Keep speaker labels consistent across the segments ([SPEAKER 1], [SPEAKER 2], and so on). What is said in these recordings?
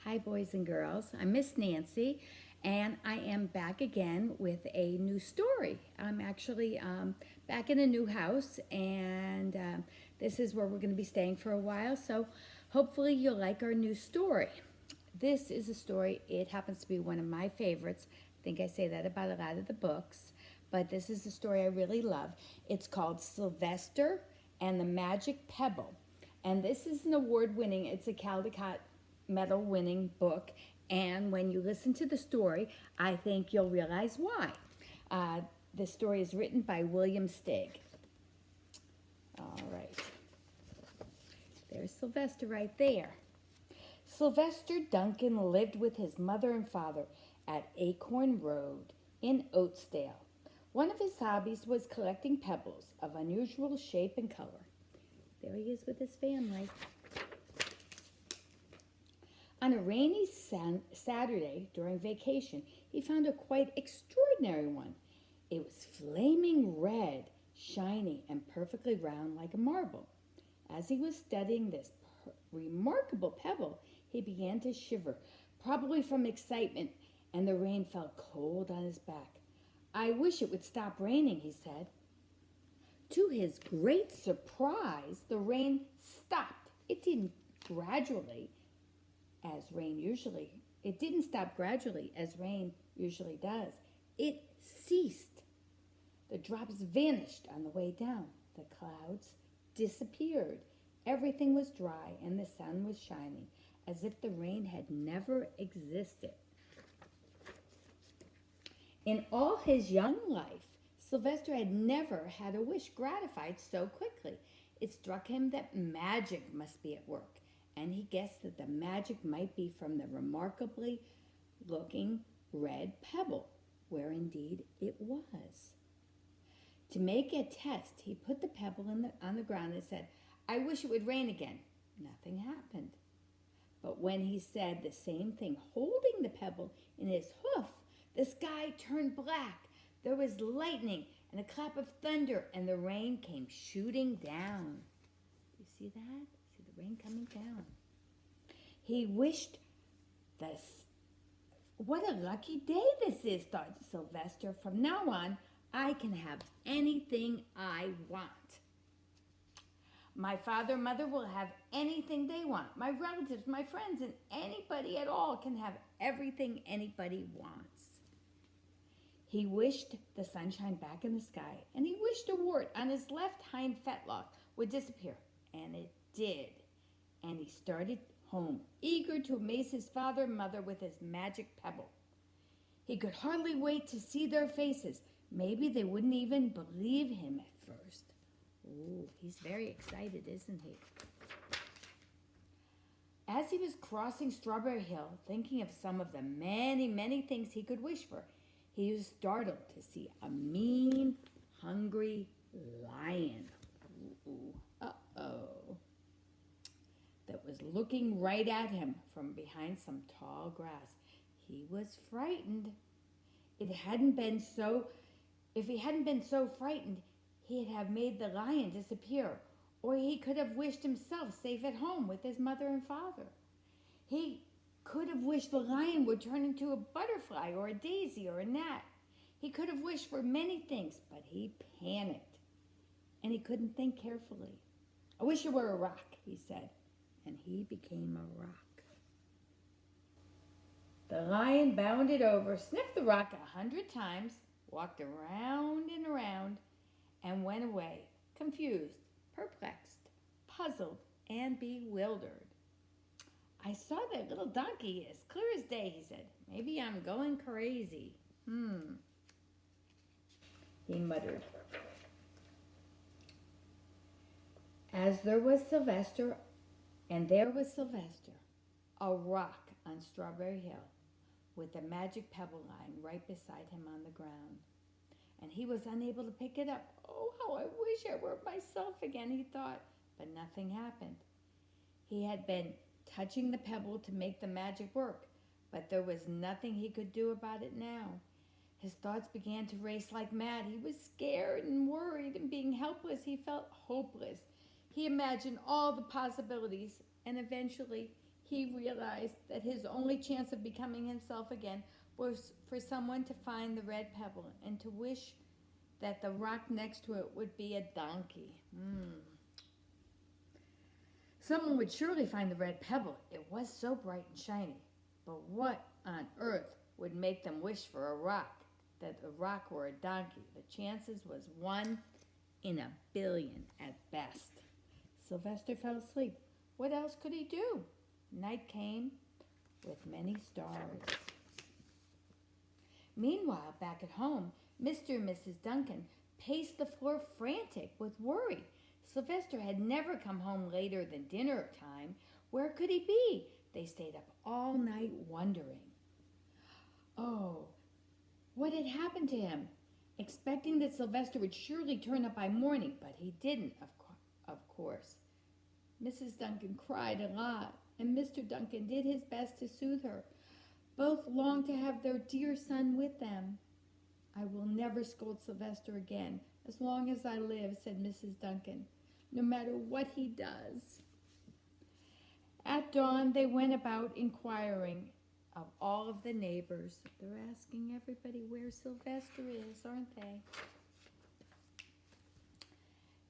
[SPEAKER 1] Hi, boys and girls. I'm Miss Nancy, and I am back again with a new story. I'm actually back in a new house, and this is where we're going to be staying for a while. So, hopefully, you'll like our new story. This is a story, it happens to be one of my favorites. I think I say that about a lot of the books, but this is a story I really love. It's called Sylvester and the Magic Pebble. And this is an award winning, it's a Caldecott medal winning book. And when you listen to the story, I think you'll realize why. The story is written by William Steig. All right. There's Sylvester right there. Sylvester Duncan lived with his mother and father at Acorn Road in Oatsdale. One of his hobbies was collecting pebbles of unusual shape and color. There he is with his family. On a rainy Saturday during vacation, he found a quite extraordinary one. It was flaming red, shiny, and perfectly round like a marble. As he was studying this remarkable pebble, he began to shiver, probably from excitement, and the rain fell cold on his back. "I wish it would stop raining," he said. To his great surprise, the rain stopped. It didn't stop gradually as rain usually does. It ceased. The drops vanished on the way down. The clouds disappeared. Everything was dry and the sun was shining as if the rain had never existed. In all his young life, Sylvester had never had a wish gratified so quickly. It struck him that magic must be at work, and he guessed that the magic might be from the remarkably looking red pebble, where indeed it was. To make a test, he put the pebble on the ground and said, "I wish it would rain again." Nothing happened. But when he said the same thing, holding the pebble in his hoof, the sky turned black. There was lightning and a clap of thunder, and the rain came shooting down. You see that? See the rain coming down. He wished this. What a lucky day this is, thought Sylvester. From now on, I can have anything I want. My father and mother will have anything they want. My relatives, my friends, and anybody at all can have everything anybody wants. He wished the sunshine back in the sky, and he wished a wart on his left hind fetlock would disappear, and it did. And he started home, eager to amaze his father and mother with his magic pebble. He could hardly wait to see their faces. Maybe they wouldn't even believe him at first. Oh, he's very excited, isn't he? As he was crossing Strawberry Hill, thinking of some of the many, many things he could wish for, he was startled to see a mean, hungry lion. Uh-oh. That was looking right at him from behind some tall grass. He was frightened. If he hadn't been so frightened, he'd have made the lion disappear, or he could have wished himself safe at home with his mother and father. He could have wished the lion would turn into a butterfly or a daisy or a gnat. He could have wished for many things, but he panicked, and he couldn't think carefully. "I wish it were a rock," he said, and he became a rock. The lion bounded over, sniffed the rock 100 times, walked around and around, and went away, confused, perplexed, puzzled, and bewildered. "I saw that little donkey as clear as day," he said. "Maybe I'm going crazy. He muttered. There was Sylvester, a rock on Strawberry Hill, with the magic pebble lying right beside him on the ground. And he was unable to pick it up. "Oh, how I wish I were myself again," he thought, but nothing happened. He had been touching the pebble to make the magic work, but there was nothing he could do about it now. His thoughts began to race like mad. He was scared and worried, and being helpless, he felt hopeless. He imagined all the possibilities, and eventually He realized that his only chance of becoming himself again was for someone to find the red pebble and to wish that the rock next to it would be a donkey. Someone would surely find the red pebble. It was so bright and shiny. But what on earth would make them wish for a rock, that a rock or a donkey? The chances was 1 in a billion at best. Sylvester fell asleep. What else could he do? Night came with many stars. Meanwhile, back at home, Mr. and Mrs. Duncan paced the floor frantic with worry. Sylvester had never come home later than dinner time. Where could he be? They stayed up all night wondering. Oh, what had happened to him? Expecting that Sylvester would surely turn up by morning, but he didn't, of course. Mrs. Duncan cried a lot, and Mr. Duncan did his best to soothe her. Both longed to have their dear son with them. I will never scold Sylvester again, as long as I live, said Mrs. Duncan, no matter what he does. At dawn, they went about inquiring of all of the neighbors. They're asking everybody where Sylvester is, aren't they?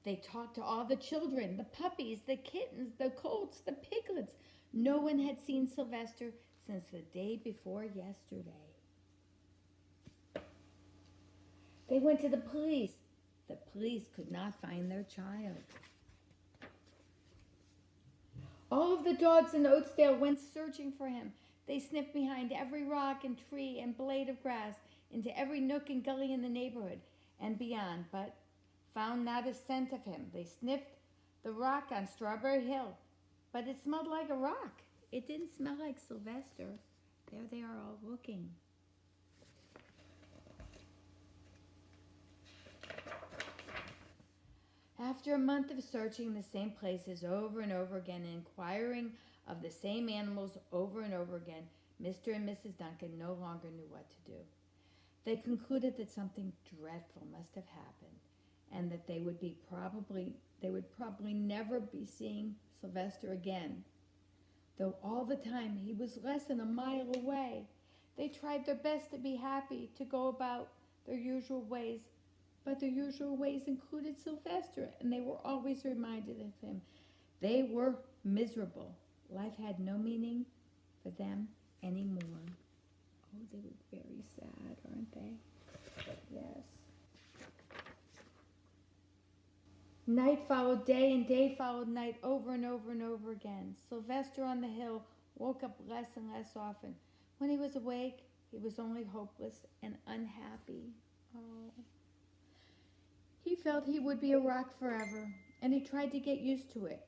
[SPEAKER 1] They talked to all the children, the puppies, the kittens, the colts, the piglets. No one had seen Sylvester since the day before yesterday. They went to the police. The police could not find their child. All of the dogs in Oatsdale went searching for him. They sniffed behind every rock and tree and blade of grass, into every nook and gully in the neighborhood and beyond, but found not a scent of him. They sniffed the rock on Strawberry Hill, but it smelled like a rock. It didn't smell like Sylvester. There they are all looking. After a month of searching the same places over and over again, and inquiring of the same animals over and over again, Mr. and Mrs. Duncan no longer knew what to do. They concluded that something dreadful must have happened, and that they would probably never be seeing Sylvester again. Though all the time he was less than a mile away. They tried their best to be happy, to go about their usual ways, but their usual ways included Sylvester, and they were always reminded of him. They were miserable. Life had no meaning for them anymore. Oh, they were very sad, aren't they? Yes. Night followed day, and day followed night, over and over and over again. Sylvester on the hill woke up less and less often. When he was awake, he was only hopeless and unhappy. Oh. He felt he would be a rock forever, and he tried to get used to it.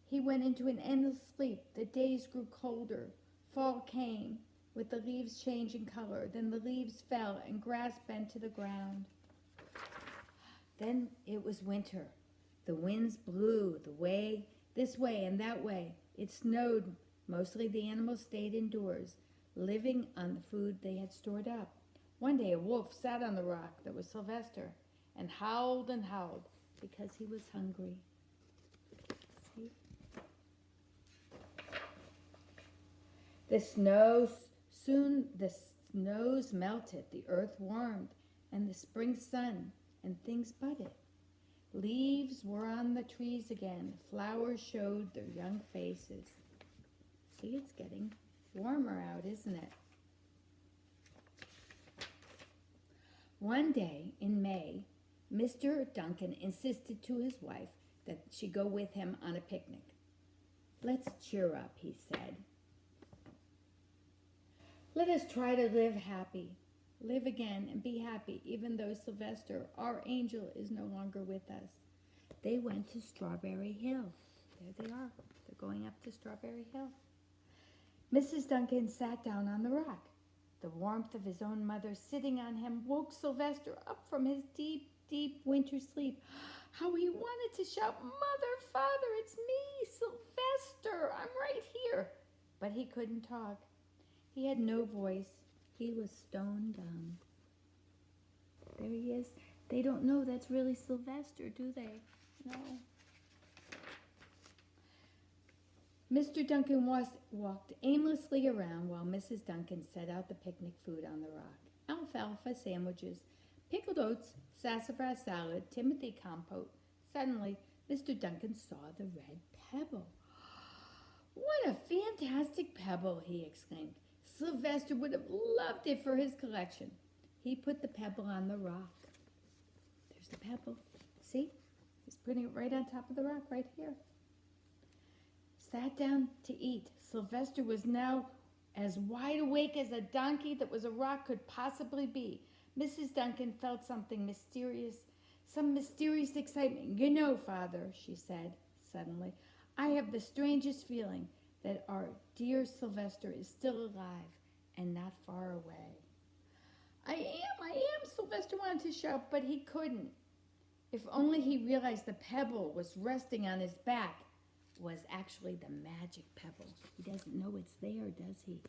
[SPEAKER 1] He went into an endless sleep. The days grew colder. Fall came, with the leaves changing color. Then the leaves fell, and grass bent to the ground. Then it was winter. The winds blew this way and that way. It snowed. Mostly the animals stayed indoors, living on the food they had stored up. One day a wolf sat on the rock that was Sylvester and howled because he was hungry. See? The snows melted, the earth warmed, and the spring sun, and things budded. Leaves were on the trees again. Flowers showed their young faces. See, it's getting warmer out, isn't it? One day in May, Mr. Duncan insisted to his wife that she go with him on a picnic. "Let's cheer up," he said. "Let us try to live again and be happy, even though Sylvester, our angel, is no longer with us." They went to Strawberry Hill. There they are. They're going up to Strawberry Hill. Mrs. Duncan sat down on the rock. The warmth of his own mother sitting on him woke Sylvester up from his deep, deep winter sleep. How he wanted to shout, "Mother, Father, it's me, Sylvester, I'm right here." But he couldn't talk. He had no voice. He was stone dumb. There he is. They don't know that's really Sylvester, do they? No. Mr. Duncan walked aimlessly around while Mrs. Duncan set out the picnic food on the rock. Alfalfa sandwiches, pickled oats, sassafras salad, Timothy compote. Suddenly, Mr. Duncan saw the red pebble. "What a fantastic pebble!" he exclaimed. "Sylvester would have loved it for his collection." He put the pebble on the rock. There's the pebble. See? He's putting it right on top of the rock right here. Sat down to eat. Sylvester was now as wide awake as a donkey that was a rock could possibly be. Mrs. Duncan felt something mysterious, some mysterious excitement. "You know, Father," she said suddenly, "I have the strangest feeling that our dear Sylvester is still alive and not far away." I am, Sylvester wanted to shout, but he couldn't. If only he realized the pebble was resting on his back was actually the magic pebble. He doesn't know it's there, does he?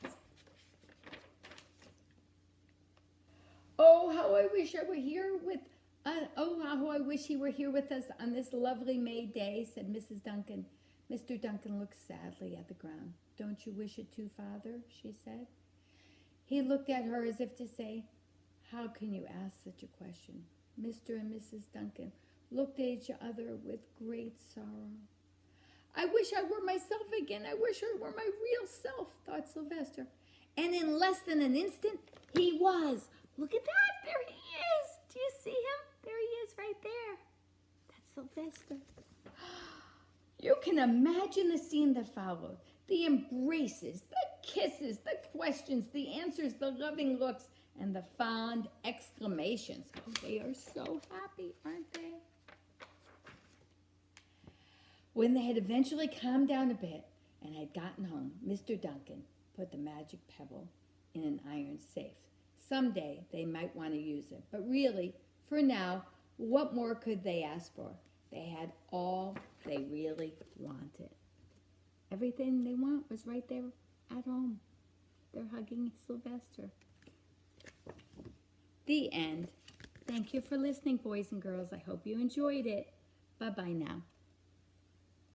[SPEAKER 1] Doesn't. Oh, how I wish I were here with how I wish he were here with us on this lovely May day, said Mrs. Duncan. Mr. Duncan looked sadly at the ground. "Don't you wish it too, Father?" she said. He looked at her as if to say, "How can you ask such a question?" Mr. and Mrs. Duncan looked at each other with great sorrow. "I wish I were myself again. I wish I were my real self," thought Sylvester. And in less than an instant, he was. Look at that. There he is. Do you see him? There he is right there. That's Sylvester. You can imagine the scene that followed. The embraces, the kisses, the questions, the answers, the loving looks, and the fond exclamations. Oh, they are so happy, aren't they? When they had eventually calmed down a bit and had gotten home, Mr. Duncan put the magic pebble in an iron safe. Someday they might want to use it, but really, for now, what more could they ask for? They had all they really wanted. Everything they want was right there at home. They're hugging Sylvester. The end. Thank you for listening, boys and girls. I hope you enjoyed it. Bye-bye now.